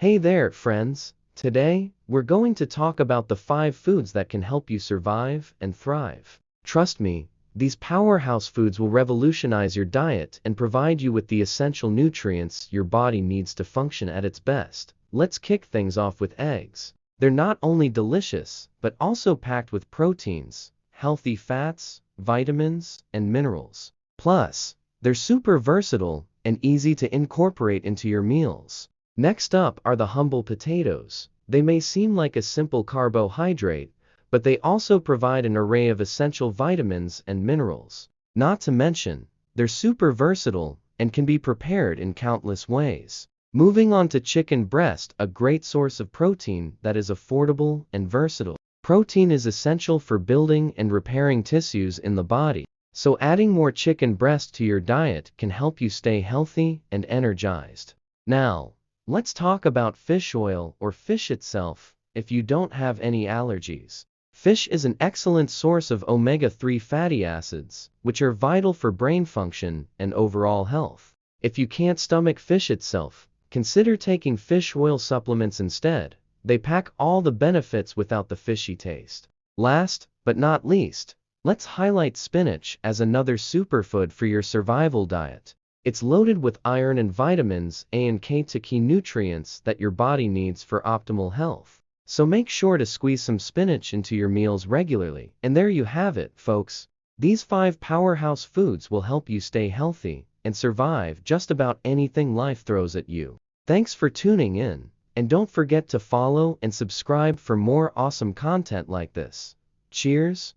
Hey there, friends. Today, we're going to talk about the 5 foods that can help you survive and thrive. Trust me, these powerhouse foods will revolutionize your diet and provide you with the essential nutrients your body needs to function at its best. Let's kick things off with eggs. They're not only delicious, but also packed with proteins, healthy fats, vitamins, and minerals. Plus, they're super versatile and easy to incorporate into your meals. Next up are the humble potatoes. They may seem like a simple carbohydrate, but they also provide an array of essential vitamins and minerals. Not to mention, they're super versatile and can be prepared in countless ways. Moving on to chicken breast, a great source of protein that is affordable and versatile. Protein is essential for building and repairing tissues in the body, so adding more chicken breast to your diet can help you stay healthy and energized. Now, let's talk about fish oil or fish itself, if you don't have any allergies. Fish is an excellent source of omega-3 fatty acids, which are vital for brain function and overall health. If you can't stomach fish itself, consider taking fish oil supplements instead. They pack all the benefits without the fishy taste. Last, but not least, let's highlight spinach as another superfood for your survival diet. It's loaded with iron and vitamins A and K, two key nutrients that your body needs for optimal health. So make sure to squeeze some spinach into your meals regularly. And there you have it, folks. These 5 powerhouse foods will help you stay healthy and survive just about anything life throws at you. Thanks for tuning in, and don't forget to follow and subscribe for more awesome content like this. Cheers!